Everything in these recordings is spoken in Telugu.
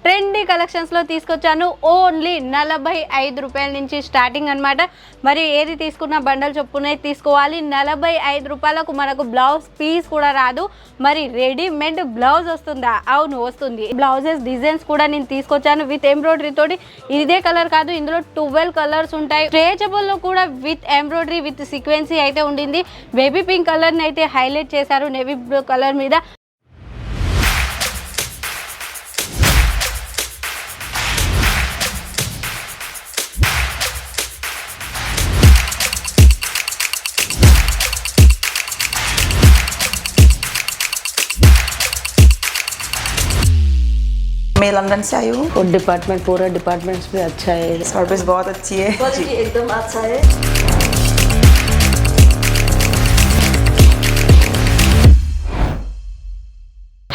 ట్రెండీ కలెక్షన్స్లో తీసుకొచ్చాను. ఓన్లీ 45 రూపాయల నుంచి స్టార్టింగ్ అనమాట. మరి ఏది తీసుకున్న బండల్ చొప్పునే తీసుకోవాలి. 45 రూపాయలకు మనకు బ్లౌజ్ పీస్ కూడా రాదు. మరి రెడీమేడ్ బ్లౌజ్ వస్తుందా? అవును వస్తుంది. బ్లౌజెస్ డిజైన్స్ కూడా నేను తీసుకొచ్చాను విత్ ఎంబ్రాయిడరీ తోటి. ఇదే కలర్ కాదు, ఇందులో 12 కలర్స్ ఉంటాయి. స్ట్రెచబుల్ లో కూడా విత్ ఎంబ్రాయిడరీ విత్ సీక్వెన్సీ అయితే ఉండింది. బేబీ పింక్ కలర్ ని అయితే హైలైట్ చేశారు నేవీ బ్లూ కలర్ మీద. मैं लंदन से आई हूँ और डिपार्टमेंट पूरा डिपार्टमेंट्स भी अच्छा है, सर्विस बहुत अच्छी है, क्वालिटी एकदम अच्छा है।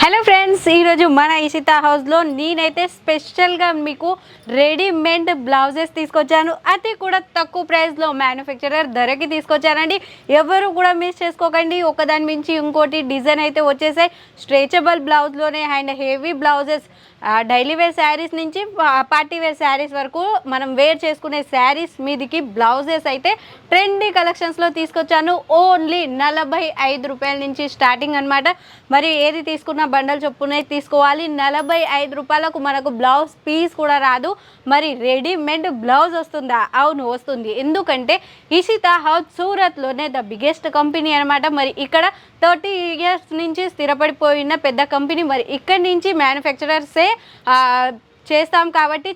హలో ఫ్రెండ్స్, ఈరోజు మన ఇషితా హౌస్లో నేనైతే స్పెషల్గా మీకు రెడీమేడ్ బ్లౌజెస్ తీసుకొచ్చాను. అది కూడా తక్కువ ప్రైస్లో మ్యానుఫ్యాక్చరర్ ధరకి తీసుకొచ్చానండి. ఎవరు కూడా మిస్ చేసుకోకండి. ఒకదాని మించి ఇంకోటి డిజైన్ అయితే వచ్చేసాయి. స్ట్రెచబుల్ బ్లౌజ్లోనే and heavy blouses, daily wear saris నుంచి పార్టీ వేర్ శారీస్ వరకు మనం వేర్ చేసుకునే శారీస్ మీదికి బ్లౌజెస్ అయితే ట్రెండీ కలెక్షన్స్లో తీసుకొచ్చాను. ఓన్లీ 45 రూపాయల నుంచి స్టార్టింగ్ అనమాట. మరి ఏది తీసుకున్న బండల్ చొప్పునే తీసుకోవాలి. 45 రూపాయలకు మనకు బ్లౌజ్ పీస్ కూడా రాదు. మరి రెడీమేడ్ బ్లౌజ్ వస్తుందా? అవును వస్తుంది. ఎందుకంటే ఇషితా హౌస్ సూరత్లోనే ద బిగ్గెస్ట్ కంపెనీ అనమాట. మరి ఇక్కడ 30 ఇయర్స్ నుంచి స్థిరపడిపోయిన పెద్ద కంపెనీ. మరి ఇక్కడి నుంచి మ్యానుఫ్యాక్చరర్సే చేస్తాం కాబట్టి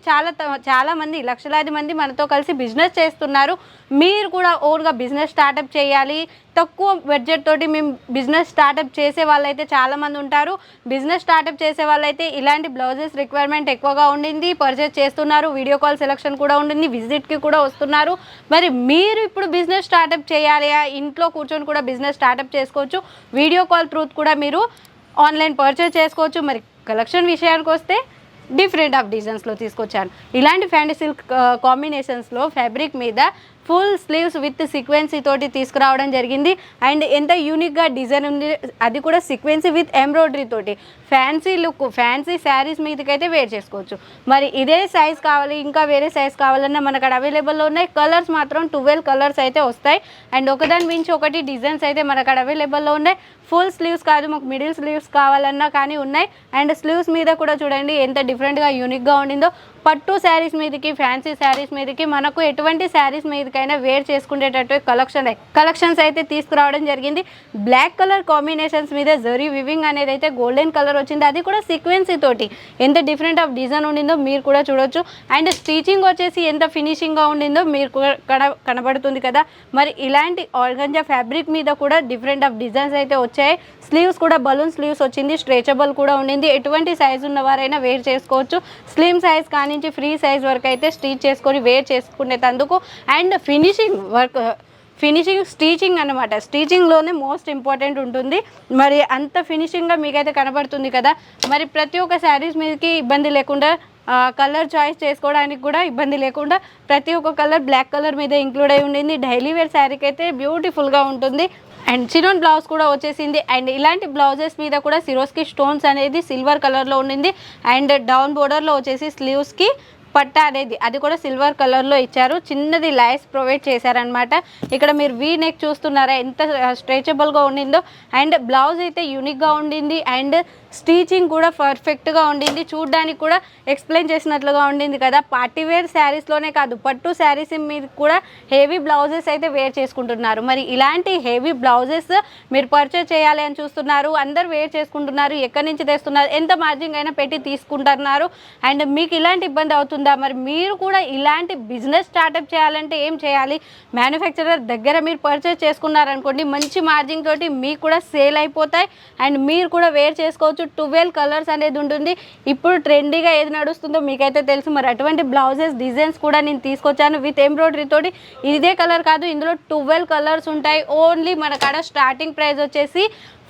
చాలా మంది, లక్షలాది మంది మనతో కలిసి బిజినెస్ చేస్తున్నారు. మీరు కూడా ఓన్గా బిజినెస్ స్టార్టప్ చేయాలి, తక్కువ బడ్జెట్ తోటి మేము బిజినెస్ స్టార్టప్ చేసే వాళ్ళైతే చాలామంది ఉంటారు. బిజినెస్ స్టార్టప్ చేసే వాళ్ళైతే ఇలాంటి బ్లౌజెస్ రిక్వైర్మెంట్ ఎక్కువగా ఉండింది, పర్చేస్ చేస్తున్నారు. వీడియో కాల్ సెలెక్షన్ కూడా ఉండింది, విజిట్కి కూడా వస్తున్నారు. మరి మీరు ఇప్పుడు బిజినెస్ స్టార్టప్ చేయాలి, ఇంట్లో కూర్చొని కూడా బిజినెస్ స్టార్టప్ చేసుకోవచ్చు. వీడియో కాల్ త్రూత్ కూడా మీరు ఆన్లైన్ పర్చేస్ చేసుకోవచ్చు. మరి కలెక్షన్ విషయానికి వస్తే డిఫరెంట్ ఆఫ్ డిజైన్స్లో తీసుకొచ్చాను. ఇలాంటి ఫ్యాంటసీ సిల్క్ కాంబినేషన్స్లో ఫ్యాబ్రిక్ మీద ఫుల్ స్లీవ్స్ విత్ సీక్వెన్సీ తోటి తీసుకురావడం జరిగింది. అండ్ ఎంత యూనిక్గా డిజైన్ ఉంది, అది కూడా సీక్వెన్సీ విత్ ఎంబ్రాయిడరీ తోటి. ఫ్యాన్సీ లుక్, ఫ్యాన్సీ శారీస్ మీదకైతే వేర్ చేసుకోవచ్చు. మరి ఇదే సైజ్ కావాలి, ఇంకా వేరే సైజ్ కావాలన్నా మనకు అక్కడ అవైలబుల్లో ఉన్నాయి. కలర్స్ మాత్రం 12 కలర్స్ అయితే వస్తాయి. అండ్ ఒకదాని మించి ఒకటి డిజైన్స్ అయితే మనకు అక్కడ అవైలబుల్లో ఉన్నాయి. ఫుల్ స్లీవ్స్ కాదు, మాకు మిడిల్ స్లీవ్స్ కావాలన్నా కానీ ఉన్నాయి. అండ్ స్లీవ్స్ మీద కూడా చూడండి ఎంత డిఫరెంట్గా యూనిక్గా ఉండిందో. పట్టు శారీస్ మీదకి, ఫ్యాన్సీ శారీస్ మీదకి, మనకు ఎటువంటి శారీస్ మీదకైనా వేర్ చేసుకునేటట్టు కలెక్షన్స్ అయితే తీసుకురావడం జరిగింది. బ్లాక్ కలర్ కాంబినేషన్స్ మీద జరీ వివింగ్ అనేది అయితే గోల్డెన్ కలర్ వచ్చింది. అది కూడా సీక్వెన్సీ తోటి ఎంత డిఫరెంట్ ఆఫ్ డిజైన్ ఉండిందో మీరు కూడా చూడొచ్చు. అండ్ స్టిచింగ్ వచ్చేసి ఎంత ఫినిషింగ్గా ఉండిందో మీరు కనబడుతుంది కదా. మరి ఇలాంటి ఆర్గంజా ఫ్యాబ్రిక్ మీద కూడా డిఫరెంట్ ఆఫ్ డిజైన్స్ అయితే వచ్చాయి. స్లీవ్స్ కూడా బలూన్ స్లీవ్స్ వచ్చింది, స్ట్రెచబుల్ కూడా ఉండింది. ఎటువంటి సైజు ఉన్నవారైనా వేర్ చేసుకోవచ్చు. స్లిమ్ సైజ్ కానించి ఫ్రీ సైజ్ వరకు అయితే స్టిచ్ చేసుకొని వేర్ చేసుకునేందుకు. అండ్ ఫినిషింగ్ స్టిచింగ్ అనమాట. స్టిచింగ్లోనే మోస్ట్ ఇంపార్టెంట్ ఉంటుంది. మరి అంత ఫినిషింగ్గా మీకైతే కనబడుతుంది కదా. మరి ప్రతి ఒక్క శారీస్ మీదకి ఇబ్బంది లేకుండా, కలర్ చాయిస్ చేసుకోవడానికి కూడా ఇబ్బంది లేకుండా ప్రతి ఒక్క కలర్ బ్లాక్ కలర్ మీద ఇంక్లూడ్ అయి ఉండింది. డైలీ వేర్ శారీకి అయితే బ్యూటిఫుల్గా ఉంటుంది. అండ్ చినోన్ బ్లౌజ్ కూడా వచ్చేసింది. అండ్ ఇలాంటి బ్లౌజెస్ మీద కూడా సిరోస్కి స్టోన్స్ అనేది సిల్వర్ కలర్లో ఉండింది. అండ్ డౌన్ బోర్డర్లో వచ్చేసి స్లీవ్స్కి పట్ట అనేది అది కూడా సిల్వర్ కలర్లో ఇచ్చారు. చిన్నది లైస్ ప్రొవైడ్ చేశారనమాట. ఇక్కడ మీరు వీ నెక్ చూస్తున్నారా ఎంత స్ట్రెచబుల్గా ఉండిందో. అండ్ బ్లౌజ్ అయితే యూనిక్గా ఉండింది. అండ్ స్టిచింగ్ కూడా పర్ఫెక్ట్గా ఉండింది. చూడ్డానికి కూడా ఎక్స్ప్లెయిన్ చేసినట్లుగా ఉండింది కదా. పార్టీ వేర్ శారీస్లోనే కాదు, పట్టు శారీస్ మీద కూడా హెవీ బ్లౌజెస్ అయితే వేర్ చేసుకుంటున్నారు. మరి ఇలాంటి హెవీ బ్లౌజెస్ మీరు పర్చేస్ చేయాలి అని చూస్తున్నారు, అందరు వేర్ చేసుకుంటున్నారు. ఎక్కడి నుంచి తెస్తున్నారు, ఎంత మార్జిన్ అయినా పెట్టి తీసుకుంటున్నారు. అండ్ మీకు ఇలాంటి ఇబ్బంది అవుతుందా? మరి మీరు కూడా ఇలాంటి బిజినెస్ స్టార్టప్ చేయాలంటే ఏం చేయాలి? మ్యానుఫ్యాక్చరర్ దగ్గర మీరు పర్చేస్ చేసుకున్నారనుకోండి, మంచి మార్జిన్ తోటి మీకు కూడా సేల్ అయిపోతాయి. అండ్ మీరు కూడా వేర్ చేసుకోవచ్చు. 12 కలర్స్ అనేది ఉంటుంది. ఇప్పుడు ట్రెండీగా ఏది నడుస్తుందో మీకైతే తెలుసు. మరి అటువంటి బ్లౌజెస్ డిజైన్స్ కూడా నేను తీసుకొచ్చాను విత్ ఎంబ్రాయిడరీ తోటి. ఇదే కలర్ కాదు, ఇందులో 12 కలర్స్ ఉంటాయి. ఓన్లీ మన కాడ స్టార్టింగ్ ప్రైస్ వచ్చేసి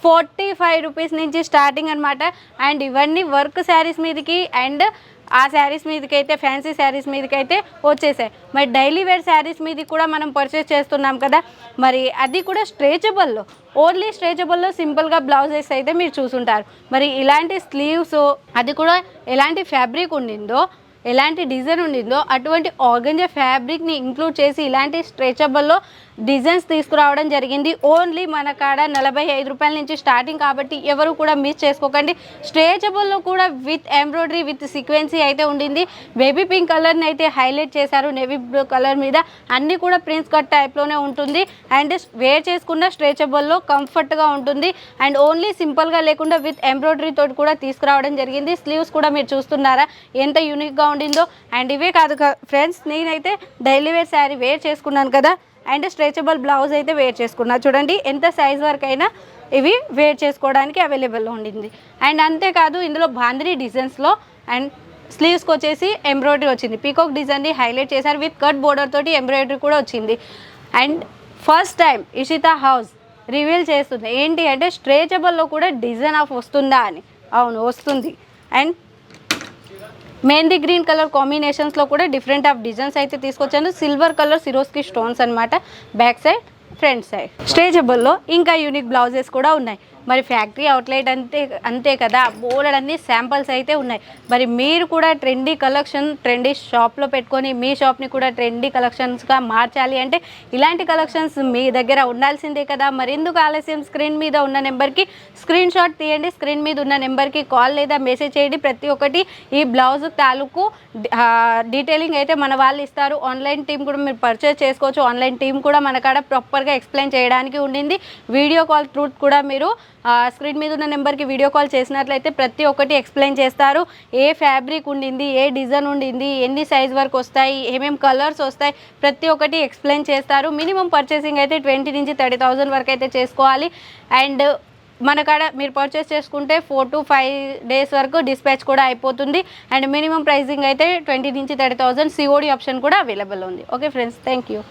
45 రూపీస్ నుంచి స్టార్టింగ్ అనమాట. అండ్ ఇవన్నీ వర్క్ శారీస్ మీదకి అండ్ ఆ శారీస్ మీదకి అయితే ఫ్యాన్సీ శారీస్ మీదకి అయితే వచ్చేసాయి. మరి డైలీ వేర్ శారీస్ మీదకి కూడా మనం పర్చేస్ చేస్తున్నాం కదా, మరి అది కూడా స్ట్రెచబుల్లో, ఓన్లీ స్ట్రెచబుల్లో సింపుల్గా బ్లౌజెస్ అయితే మీరు చూసుంటారు. మరి ఇలాంటి స్లీవ్స్, అది కూడా ఎలాంటి ఫ్యాబ్రిక్ ఉండిందో, ఎలాంటి డిజైన్ ఉండిందో అటువంటి ఆర్గంజా ఫ్యాబ్రిక్ని ఇంక్లూడ్ చేసి ఇలాంటి స్ట్రెచబుల్లో డిజైన్స్ తీసుకురావడం జరిగింది. ఓన్లీ మన కాడ 45 రూపాయల నుంచి స్టార్టింగ్, కాబట్టి ఎవరు కూడా మిస్ చేసుకోకండి. స్ట్రెచబుల్లో కూడా విత్ ఎంబ్రాయిడరీ విత్ సీక్వెన్సీ అయితే ఉండింది. బేబీ పింక్ కలర్ని అయితే హైలైట్ చేశారు నేవీ బ్లూ కలర్ మీద. అన్నీ కూడా ప్రిన్స్ కట్ టైప్లోనే ఉంటుంది అండ్ వేర్ చేసుకున్న స్ట్రెచబుల్లో కంఫర్ట్గా ఉంటుంది. అండ్ ఓన్లీ సింపుల్గా లేకుండా విత్ ఎంబ్రాయిడరీ తోటి కూడా తీసుకురావడం జరిగింది. స్లీవ్స్ కూడా మీరు చూస్తున్నారా ఎంత యూనిక్గా ఉండిందో. అండ్ ఇవే కాదు ఫ్రెండ్స్, నేనైతే డైలీ వేర్ శారీ వేర్ చేసుకున్నాను కదా, అండ్ స్ట్రెచబుల్ బ్లౌజ్ అయితే వేర్ చేసుకున్నా. చూడండి ఎంత సైజ్ వరకు అయినా ఇవి వేర్ చేసుకోవడానికి అవైలబుల్లో ఉండింది. అండ్ అంతేకాదు ఇందులో బాందిని డిజైన్స్లో అండ్ స్లీవ్స్కి వచ్చేసి ఎంబ్రాయిడరీ వచ్చింది. పీకాక్ డిజైన్ని హైలైట్ చేశారు విత్ కట్ బోర్డర్ తోటి ఎంబ్రాయిడరీ కూడా వచ్చింది. And first time Ishita house reveal చేస్తుంది ఏంటి అంటే స్ట్రెచబుల్లో కూడా డిజైన్ ఆఫ్ వస్తుందా అని. అవును, వస్తుంది. అండ్ మెహందీ గ్రీన్ కలర్ కాంబినేషన్స్లో కూడా డిఫరెంట్ ఆఫ్ డిజైన్స్ అయితే తీసుకొచ్చాను. సిల్వర్ కలర్ సిరోస్కి స్టోన్స్ అనమాట, బ్యాక్ సైడ్ ఫ్రంట్ సైడ్. స్ట్రెచబుల్లో ఇంకా యూనిక్ బ్లౌజెస్ కూడా ఉన్నాయి. మరి ఫ్యాక్టరీ అవుట్లెట్ అంతే కదా, బోలెడన్ని శాంపిల్స్ అయితే ఉన్నాయి. మరి మీరు కూడా ట్రెండీ కలెక్షన్ ట్రెండీ షాప్లో పెట్టుకొని మీ షాప్ని కూడా ట్రెండీ కలెక్షన్స్గా మార్చాలి అంటే ఇలాంటి కలెక్షన్స్ మీ దగ్గర ఉండాల్సిందే కదా. మరి ఎందుకు ఆలస్యం, స్క్రీన్ మీద ఉన్న నెంబర్కి స్క్రీన్ షాట్ తీయండి, స్క్రీన్ మీద ఉన్న నెంబర్కి కాల్ లేదా మెసేజ్ చేయండి. ప్రతి ఒక్కటి ఈ బ్లౌజ్ తాలూకు డీటెయిలింగ్ అయితే మన వాళ్ళు ఇస్తారు. ఆన్లైన్ టీం కూడా మీరు పర్చేస్ చేసుకోవచ్చు. ఆన్లైన్ టీం కూడా మన కాడ ప్రాపర్గా ఎక్స్ప్లెయిన్ చేయడానికి ఉండింది. వీడియో కాల్ త్రూ కూడా మీరు స్క్రీన్ మీద ఉన్న నెంబర్కి వీడియో కాల్ చేసినట్లయితే ప్రతి ఒక్కటి ఎక్స్ప్లెయిన్ చేస్తారు. ఏ ఫ్యాబ్రిక్ ఉండింది, ఏ డిజైన్ ఉండింది, ఎన్ని సైజ్ వరకు వస్తాయి, ఏమేమి కలర్స్ వస్తాయి, ప్రతి ఒక్కటి ఎక్స్ప్లెయిన్ చేస్తారు. మినిమం పర్చేసింగ్ అయితే 20 నుంచి 30,000 వరకు అయితే చేసుకోవాలి. అండ్ మన కాడ మీరు పర్చేస్ చేసుకుంటే 4 to 5 days వరకు డిస్పాచ్ కూడా అయిపోతుంది. అండ్ మినిమం ప్రైసింగ్ అయితే 20 నుంచి 30,000. COD ఆప్షన్ కూడా అవైలబుల్ ఉంది. Okay friends, thank you.